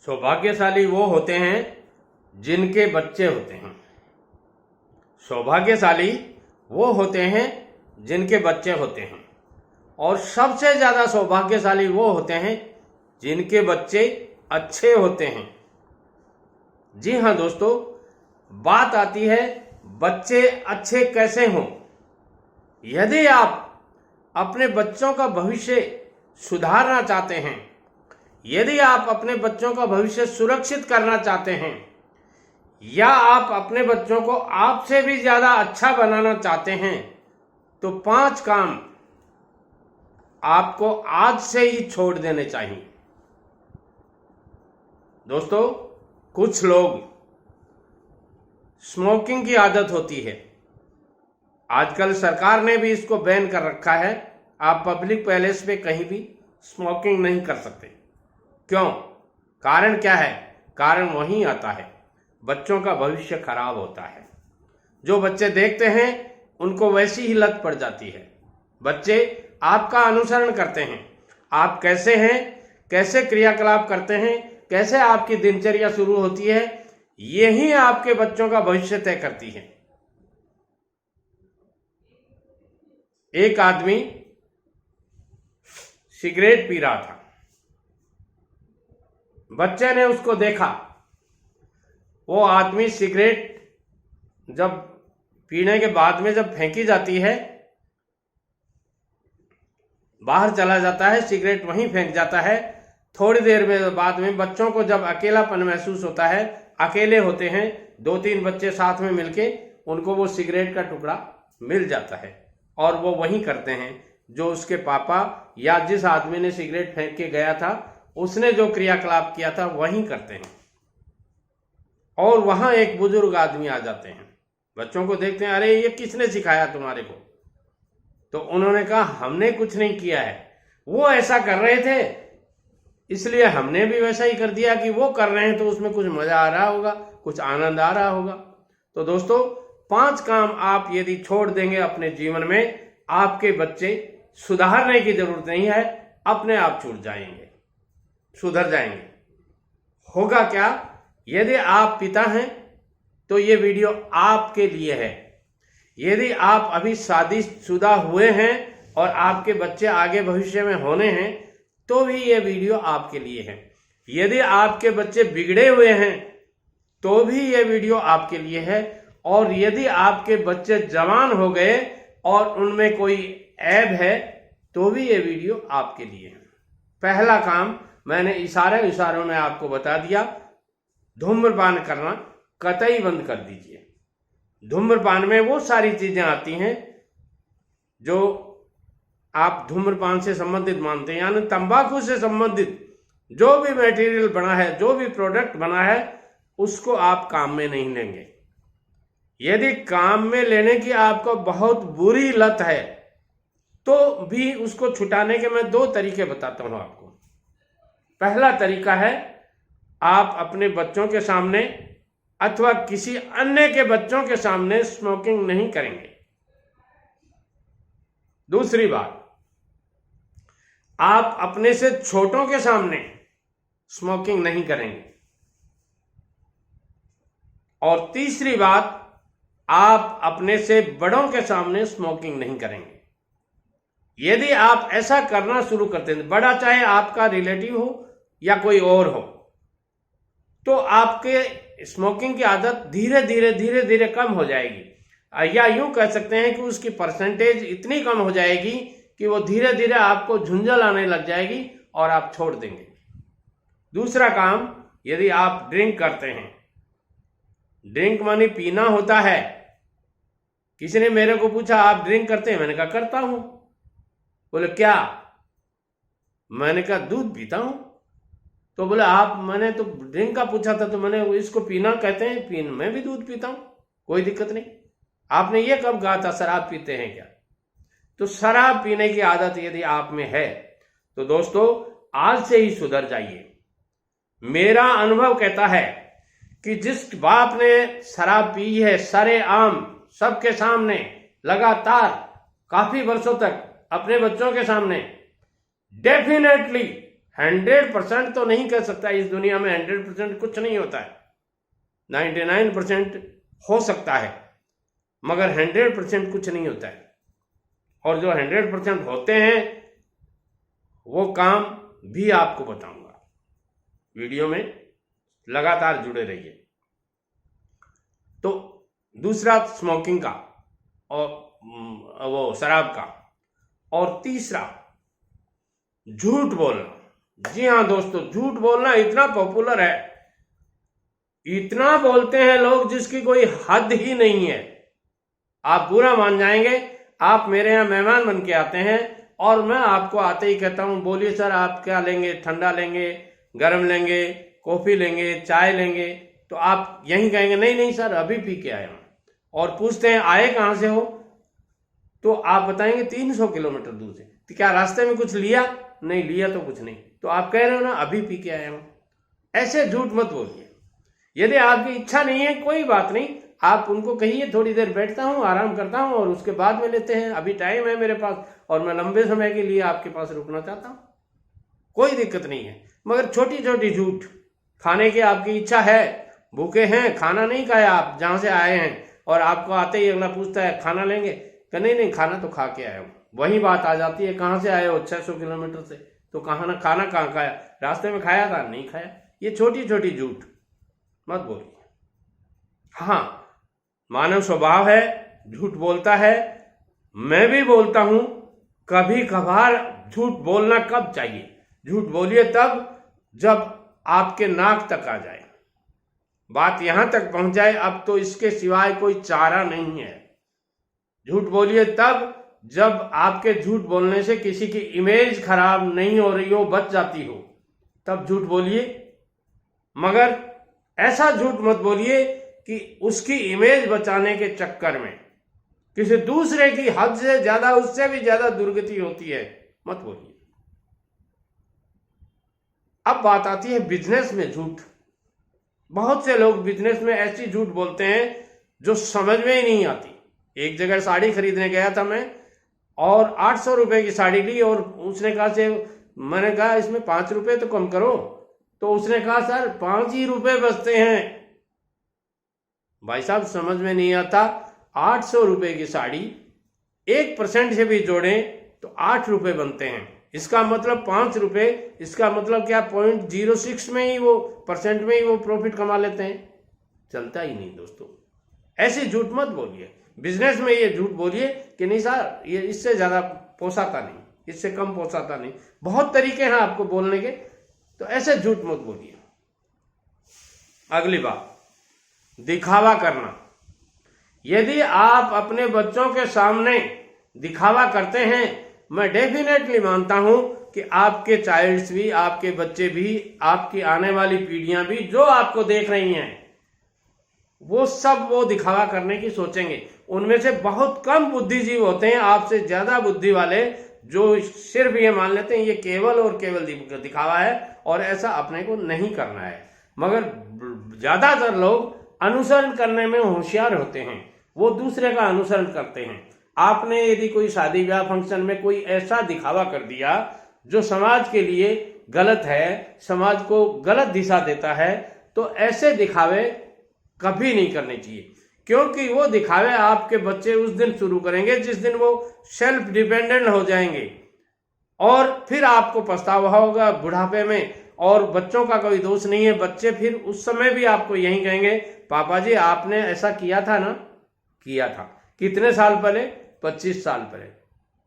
सौभाग्यशाली वो होते हैं जिनके बच्चे होते हैं। सौभाग्यशाली वो होते हैं जिनके बच्चे होते हैं। और सबसे ज्यादा सौभाग्यशाली वो होते हैं जिनके बच्चे अच्छे होते हैं। जी हाँ दोस्तों, बात आती है बच्चे अच्छे कैसे हों। यदि आप अपने बच्चों का भविष्य सुधारना चाहते हैं, यदि आप अपने बच्चों का भविष्य सुरक्षित करना चाहते हैं, या आप अपने बच्चों को आपसे भी ज्यादा अच्छा बनाना चाहते हैं, तो 5 काम आपको आज से ही छोड़ देने चाहिए। दोस्तों, कुछ लोग स्मोकिंग की आदत होती है। आजकल सरकार ने भी इसको बैन कर रखा है। आप पब्लिक प्लेस पे कहीं भी स्मोकिंग नहीं कर सकते। क्यों? कारण क्या है? कारण वही आता है, बच्चों का भविष्य खराब होता है। जो बच्चे देखते हैं उनको वैसी ही लत पड़ जाती है। बच्चे आपका अनुसरण करते हैं। आप कैसे हैं, कैसे क्रियाकलाप करते हैं, कैसे आपकी दिनचर्या शुरू होती है, यही आपके बच्चों का भविष्य तय करती है। एक आदमी सिगरेट पी रहा था। बच्चे ने उसको देखा। वो आदमी सिगरेट जब पीने के बाद में जब फेंकी जाती है, बाहर चला जाता है, सिगरेट वहीं फेंक जाता है। थोड़ी देर में बाद में बच्चों को जब अकेलापन महसूस होता है, अकेले होते हैं, 2-3 बच्चे साथ में मिलके, उनको वो सिगरेट का टुकड़ा मिल जाता है और वो वही करते हैं जो उसके पापा या जिस आदमी ने सिगरेट फेंक के गया था उसने जो क्रियाकलाप किया था वही करते हैं। और वहां एक बुजुर्ग आदमी आ जाते हैं, बच्चों को देखते हैं, अरे ये किसने सिखाया तुम्हारे को? तो उन्होंने कहा हमने कुछ नहीं किया है, वो ऐसा कर रहे थे इसलिए हमने भी वैसा ही कर दिया कि वो कर रहे हैं तो उसमें कुछ मजा आ रहा होगा, कुछ आनंद आ रहा होगा। तो दोस्तों, 5 काम आप यदि छोड़ देंगे अपने जीवन में, आपके बच्चे सुधारने की जरूरत नहीं है, अपने आप छूट जाएंगे, सुधर जाएंगे। होगा क्या? यदि आप पिता हैं तो ये वीडियो आपके लिए है। यदि आप अभी शादीशुदा हुए हैं और आपके बच्चे आगे भविष्य में होने हैं तो भी ये वीडियो आपके लिए है। यदि आपके बच्चे बिगड़े हुए हैं तो भी ये वीडियो आपके लिए है। और यदि आपके बच्चे जवान हो गए और उनमें कोई ऐब है तो भी ये वीडियो आपके लिए है। पहला काम मैंने इशारों में आपको बता दिया, धूम्रपान करना कतई बंद कर दीजिए। धूम्रपान में वो सारी चीजें आती हैं जो आप धूम्रपान से संबंधित मानते हैं, यानी तंबाकू से संबंधित जो भी मटेरियल बना है, जो भी प्रोडक्ट बना है, उसको आप काम में नहीं लेंगे। यदि काम में लेने की आपको बहुत बुरी लत है तो भी उसको छुटाने के मैं 2 तरीके बताता हूं आपको। पहला तरीका है, आप अपने बच्चों के सामने अथवा किसी अन्य के बच्चों के सामने स्मोकिंग नहीं करेंगे। दूसरी बात, आप अपने से छोटों के सामने स्मोकिंग नहीं करेंगे। और तीसरी बात, आप अपने से बड़ों के सामने स्मोकिंग नहीं करेंगे। यदि आप ऐसा करना शुरू करते हैं, बड़ा चाहे आपका रिलेटिव हो या कोई और हो, तो आपके स्मोकिंग की आदत धीरे धीरे कम हो जाएगी। या यूं कह सकते हैं कि उसकी परसेंटेज इतनी कम हो जाएगी कि वो धीरे धीरे आपको झुंझल आने लग जाएगी और आप छोड़ देंगे। दूसरा काम, यदि आप ड्रिंक करते हैं, ड्रिंक मानी पीना होता है। किसी ने मेरे को पूछा आप ड्रिंक करते हैं? मैंने कहा करता हूं। बोले क्या? मैंने कहा दूध पीता हूं। तो बोले आप, मैंने तो ड्रिंक का पूछा था तो मैंने इसको पीना कहते हैं, मैं भी दूध पीता हूं, कोई दिक्कत नहीं। आपने ये कब कहा था शराब पीते हैं क्या? तो शराब पीने की आदत यदि आप में है तो दोस्तों आज से ही सुधर जाइए। मेरा अनुभव कहता है कि जिस बाप ने शराब पी है सरेआम सबके सामने लगातार काफी वर्षों तक अपने बच्चों के सामने, डेफिनेटली 100% तो नहीं कह सकता, इस दुनिया में 100% कुछ नहीं होता है, 99% हो सकता है, मगर 100% कुछ नहीं होता है। और जो 100% होते हैं वो काम भी आपको बताऊंगा, वीडियो में लगातार जुड़े रहिए। तो दूसरा स्मोकिंग का और वो शराब का, और तीसरा झूठ बोलना। जी हाँ दोस्तों, झूठ बोलना इतना पॉपुलर है, इतना बोलते हैं लोग जिसकी कोई हद ही नहीं है। आप पूरा मान जाएंगे। आप मेरे यहाँ मेहमान बन के आते हैं और मैं आपको आते ही कहता हूँ, बोलिए सर आप क्या लेंगे, ठंडा लेंगे, गर्म लेंगे, कॉफी लेंगे, चाय लेंगे, तो आप यही कहेंगे नहीं नहीं सर अभी पी के आया हूँ। और पूछते हैं आए कहाँ से हो, तो आप बताएंगे 300 किलोमीटर दूर से। तो क्या रास्ते में कुछ लिया? नहीं लिया तो कुछ नहीं, तो आप कह रहे हो ना अभी पी के आया हूँ। ऐसे झूठ मत बोलिए। यदि आपकी इच्छा नहीं है कोई बात नहीं, आप उनको कहिए थोड़ी देर बैठता हूँ, आराम करता हूँ और उसके बाद में लेते हैं, अभी टाइम है मेरे पास और मैं लंबे समय के लिए आपके पास रुकना चाहता हूँ, कोई दिक्कत नहीं है। मगर छोटी छोटी झूठ, खाने की आपकी इच्छा है, भूखे हैं, खाना नहीं खाया आप जहाँ से आए हैं, और आपको आते ही अगला पूछता है खाना लेंगे, कि नहीं नहीं खाना तो खा के आया हूँ। वही बात आ जाती है, कहाँ से आए हो? 600 किलोमीटर से। तो खाना कहाँ खाया? रास्ते में खाया था? नहीं खाया। ये छोटी छोटी झूठ मत बोलिए। हाँ, मानव स्वभाव है, झूठ बोलता है, मैं भी बोलता हूं। कभी कभार झूठ बोलना कब चाहिए? झूठ बोलिए तब जब आपके नाक तक आ जाए, बात यहां तक पहुंच जाए, अब तो इसके सिवाय कोई चारा नहीं है। झूठ बोलिए तब जब आपके झूठ बोलने से किसी की इमेज खराब नहीं हो रही हो, बच जाती हो, तब झूठ बोलिए। मगर ऐसा झूठ मत बोलिए कि उसकी इमेज बचाने के चक्कर में किसी दूसरे की हद से ज्यादा, उससे भी ज्यादा दुर्गति होती है, मत बोलिए। अब बात आती है बिजनेस में झूठ। बहुत से लोग बिजनेस में ऐसी झूठ बोलते हैं जो समझ में ही नहीं आती। एक जगह साड़ी खरीदने गया था मैं, और 800 रुपए की साड़ी ली, और उसने कहा से, मैंने कहा इसमें 5 रुपए तो कम करो, तो उसने कहा सर 5 ही रुपए बचते हैं। भाई साहब समझ में नहीं आता, 800 रुपए की साड़ी 1% से भी जोड़ें तो 8 रुपए बनते हैं। इसका मतलब 5 रुपए, इसका मतलब क्या 0.06 में ही वो परसेंट में ही वो प्रॉफिट कमा लेते हैं। चलता ही नहीं दोस्तों, ऐसे झूठ मत बोलिए। बिजनेस में ये झूठ बोलिए कि नहीं सर ये इससे ज्यादा पोसाता नहीं, इससे कम पोसाता नहीं। बहुत तरीके हैं आपको बोलने के, तो ऐसे झूठ मत बोलिए। अगली बात, दिखावा करना। यदि आप अपने बच्चों के सामने दिखावा करते हैं, मैं डेफिनेटली मानता हूं कि आपके चाइल्ड्स भी, आपके बच्चे भी, आपकी आने वाली पीढ़ियां भी जो आपको देख रही हैं, वो सब वो दिखावा करने की सोचेंगे। उनमें से बहुत कम बुद्धिजीव होते हैं आपसे ज्यादा बुद्धि वाले, जो सिर्फ ये मान लेते हैं ये केवल और केवल दिखावा है और ऐसा अपने को नहीं करना है। मगर ज्यादातर लोग अनुसरण करने में होशियार होते हैं, वो दूसरे का अनुसरण करते हैं। आपने यदि कोई शादी ब्याह फंक्शन में कोई ऐसा दिखावा कर दिया जो समाज के लिए गलत है, समाज को गलत दिशा देता है, तो ऐसे दिखावे कभी नहीं करने चाहिए। क्योंकि वो दिखावे आपके बच्चे उस दिन शुरू करेंगे जिस दिन वो सेल्फ डिपेंडेंट हो जाएंगे, और फिर आपको पछतावा होगा बुढ़ापे में। और बच्चों का कोई दोष नहीं है, बच्चे फिर उस समय भी आपको यही कहेंगे, पापा जी आपने ऐसा किया था ना। किया था कितने साल पहले? 25 साल पहले।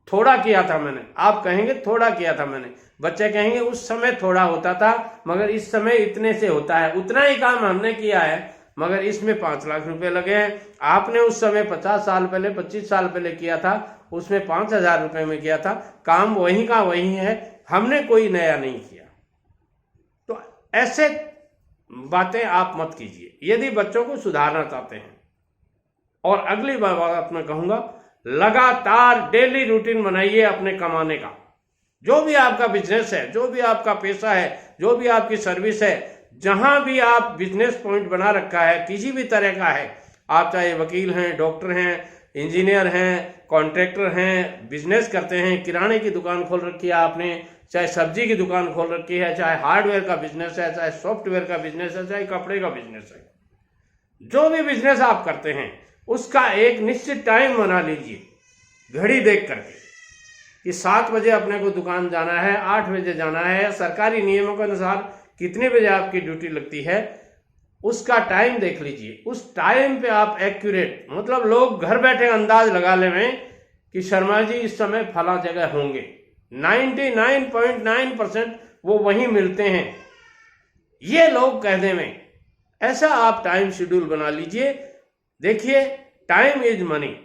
थोड़ा किया था मैंने, आप कहेंगे थोड़ा किया था मैंने, बच्चे कहेंगे उस समय थोड़ा होता था मगर इस समय इतने से होता है। उतना ही काम हमने किया है मगर इसमें 5 लाख रुपए लगे हैं। आपने उस समय 50 साल पहले, 25 साल पहले किया था, उसमें 5,000 रुपए में किया था। काम वही का वही है, हमने कोई नया नहीं किया। तो ऐसे बातें आप मत कीजिए यदि बच्चों को सुधारना चाहते हैं। और अगली बात मैं कहूंगा, लगातार डेली रूटीन बनाइए अपने कमाने का। जो भी आपका बिजनेस है, जो भी आपका पैसा है, जो भी आपकी सर्विस है, जहां भी आप बिजनेस पॉइंट बना रखा है, किसी भी तरह का है, आप चाहे वकील हैं, डॉक्टर हैं, इंजीनियर हैं, कॉन्ट्रैक्टर हैं, बिजनेस करते हैं, किराने की दुकान खोल रखी है आपने, चाहे सब्जी की दुकान खोल रखी है, चाहे हार्डवेयर का बिजनेस है, चाहे सॉफ्टवेयर का बिजनेस है, चाहे कपड़े का बिजनेस है, जो भी बिजनेस आप करते हैं उसका एक निश्चित टाइम बना लीजिए, घड़ी देख करके कि 7 बजे अपने को दुकान जाना है, 8 बजे जाना है, सरकारी नियमों के अनुसार कितने बजे आपकी ड्यूटी लगती है, उसका टाइम देख लीजिए। उस टाइम पे आप एक्यूरेट, मतलब लोग घर बैठे अंदाज लगा लें कि शर्मा जी इस समय फला जगह होंगे, 99.9% वो वहीं मिलते हैं, ये लोग कह दें में। ऐसा आप टाइम शेड्यूल बना लीजिए। देखिए, टाइम इज मनी,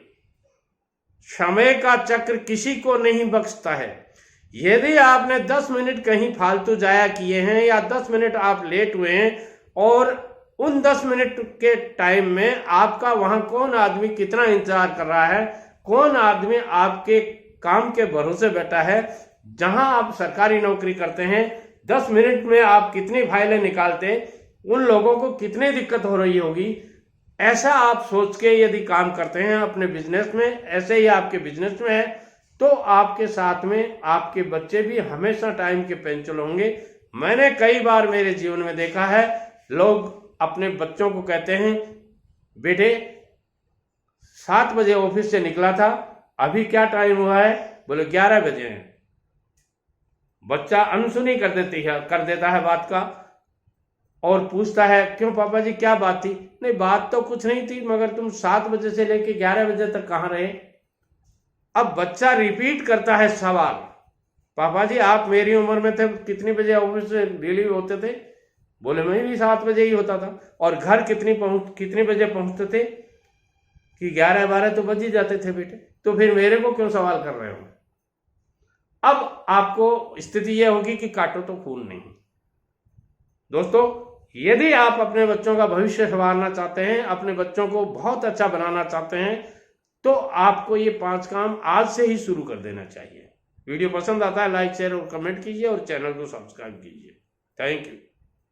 समय का चक्र किसी को नहीं बख्शता है। यदि आपने 10 मिनट कहीं फालतू जाया किए हैं या 10 मिनट आप लेट हुए हैं और उन 10 मिनट के टाइम में आपका वहां कौन आदमी कितना इंतजार कर रहा है, कौन आदमी आपके काम के भरोसे बैठा है। जहां आप सरकारी नौकरी करते हैं, 10 मिनट में आप कितनी फाइलें निकालते, उन लोगों को कितनी दिक्कत हो रही होगी। ऐसा आप सोच के यदि काम करते हैं अपने बिजनेस में, ऐसे ही आपके बिजनेस में है, तो आपके साथ में आपके बच्चे भी हमेशा टाइम के पंक्चुअल होंगे। मैंने कई बार मेरे जीवन में देखा है, लोग अपने बच्चों को कहते हैं, बेटे 7 बजे ऑफिस से निकला था, अभी क्या टाइम हुआ है? बोले 11 बजे हैं। बच्चा अनसुनी कर देता है बात का और पूछता है, क्यों पापा जी क्या बात थी? नहीं, बात तो कुछ नहीं थी, मगर तुम 7 बजे से लेके 11 बजे तक कहाँ रहे? अब बच्चा रिपीट करता है सवाल, पापा जी आप मेरी उम्र में थे, कितनी बजे ऑफिस से डेली होते थे? बोले मैं भी 7 बजे ही होता था। और घर कितनी बजे पहुंचते थे? कि 11-12 तो बज ही जाते थे बेटे, तो फिर मेरे को क्यों सवाल कर रहे हो? अब आपको स्थिति यह होगी कि काटो तो खून नहीं। दोस्तों, यदि आप अपने बच्चों का भविष्य संवारना चाहते हैं, अपने बच्चों को बहुत अच्छा बनाना चाहते हैं, तो आपको ये 5 काम आज से ही शुरू कर देना चाहिए। वीडियो पसंद आता है लाइक शेयर और कमेंट कीजिए और चैनल को सब्सक्राइब कीजिए। Thank you.